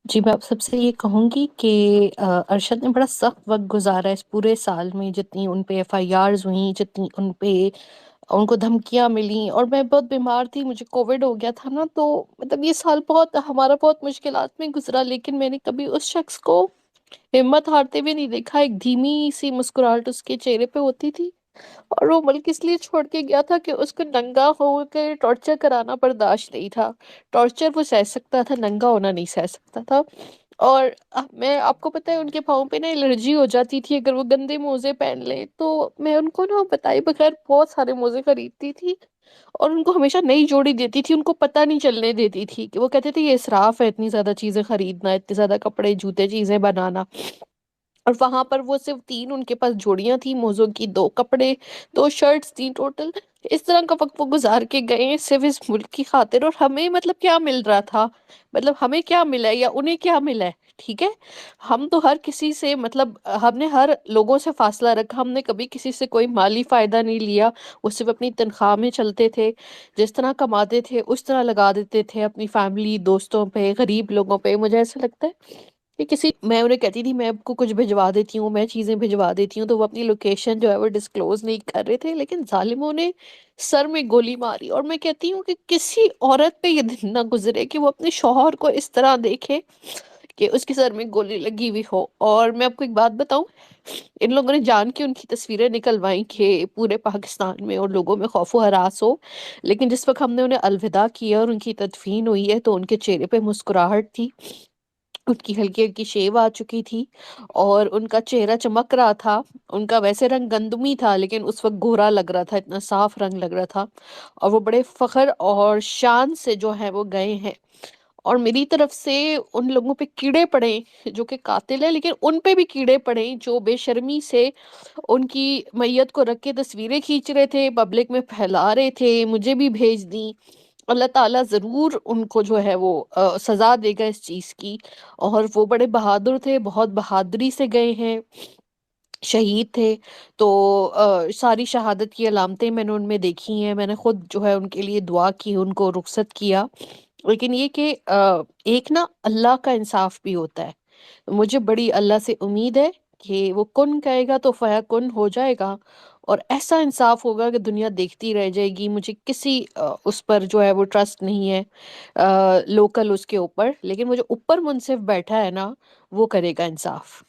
जी, मैं आप सबसे ये कहूँगी कि अरशद ने बड़ा सख्त वक़्त गुज़ारा इस पूरे साल में, जितनी उन पे एफआईआर्स हुईं, जितनी उन पे उनको धमकियाँ मिलीं, और मैं बहुत बीमार थी, मुझे कोविड हो गया था ना, तो मतलब ये साल बहुत हमारा बहुत मुश्किलात में गुज़रा, लेकिन मैंने कभी उस शख़्स को हिम्मत हारते हुए नहीं देखा। एक धीमी-सी मुस्कुराहट उसके चेहरे पे होती थी, और वो मुल्क इसलिए छोड़ के गया था कि उसको नंगा होके टॉर्चर कराना बर्दाश्त नहीं था। टॉर्चर वो सह सकता था, नंगा होना नहीं सह सकता था। और मैं आपको पता है उनके पाँव पे ना एलर्जी हो जाती थी अगर वो गंदे मोज़े पहन लें, तो मैं उनको ना बताए बगैर बहुत सारे मोज़े खरीदती थी और उनको हमेशा नई जोड़ी देती थी, उनको पता नहीं चलने देती थी। कि वो कहते थे ये इसराफ़ है इतनी ज़्यादा चीज़ें खरीदना, इतने ज़्यादा कपड़े, जूते, चीज़ें बनाना। और वहाँ पर वो सिर्फ़ 3 उनके पास जोड़ियाँ थी मोज़ों की, 2 कपड़े, 2 शर्ट्स थी टोटल। इस तरह का वक़्त वो गुज़ार के गए सिर्फ़ इस मुल्क की ख़ातिर, और हमें मतलब क्या मिल रहा था? मतलब हमें क्या मिला है या उन्हें क्या मिला है, ठीक है? हम तो हर किसी से मतलब हमने हर लोगों से फ़ासला रखा, हमने कभी किसी से कोई माली फ़ायदा नहीं लिया। वो सिर्फ़ अपनी तनख़्वाह में चलते थे। जिस तरह कमाते थे उस तरह लगा देते थे अपनी फ़ैमिली, दोस्तों पे, गरीब लोगों पे। मुझे ऐसा लगता है कि किसी मैं उन्हें कहती थी मैं आपको कुछ भिजवा देती हूँ, मैं चीज़ें भिजवा देती हूँ, तो वो अपनी लोकेशन जो है वो डिस्क्लोज़ नहीं कर रहे थे, लेकिन ज़ालिमों ने सर में गोली मारी। और मैं कहती हूँ कि किसी औरत पे ये दिन ना गुज़रे कि वो अपने शौहर को इस तरह देखे कि उसके सर में गोली लगी हुई हो। और मैं आपको एक बात बताऊँ, इन लोगों ने जान के उनकी तस्वीरें निकलवाई कि पूरे पाकिस्तान में और लोगों में खौफ़ व हरास हो, लेकिन जिस वक़्त हमने उन्हें अलविदा किया और उनकी तदफ़ीन हुई है, तो उनके चेहरे पे मुस्कुराहट थी। उनकी हल्की-हल्की शेव आ चुकी थी और उनका चेहरा चमक रहा था। उनका वैसे रंग गंदमी था, लेकिन उस वक़्त गोरा लग रहा था, इतना साफ रंग लग रहा था, और वो बड़े फ़ख्र और शान से जो है वो गए हैं। और मेरी तरफ से उन लोगों पे कीड़े पड़े जो कि कातिल हैं, लेकिन उन पे भी कीड़े पड़े जो बेशर्मी से उनकी मैयत को रख के तस्वीरें खींच रहे थे, पब्लिक में फैला रहे थे, मुझे भी भेज दी। अल्लाह ताला ज़रूर उनको जो है वो सज़ा देगा इस चीज़ की। और वो बड़े बहादुर थे, बहुत बहादुरी से गए हैं, शहीद थे। तो सारी शहादत की अलामतें मैंने उनमें देखी हैं, मैंने खुद जो है उनके लिए दुआ की, उनको रुख़सत किया। लेकिन ये कि एक ना अल्लाह का इंसाफ़ भी होता है। मुझे बड़ी अल्लाह से उम्मीद है कि वो कुन कहेगा तो फयाकुन हो जाएगा, और ऐसा इंसाफ होगा कि दुनिया देखती रह जाएगी। मुझे किसी उस पर जो है वो ट्रस्ट नहीं है, लोकल उसके ऊपर, लेकिन वो जो ऊपर मुनसिफ बैठा है ना, वो करेगा इंसाफ।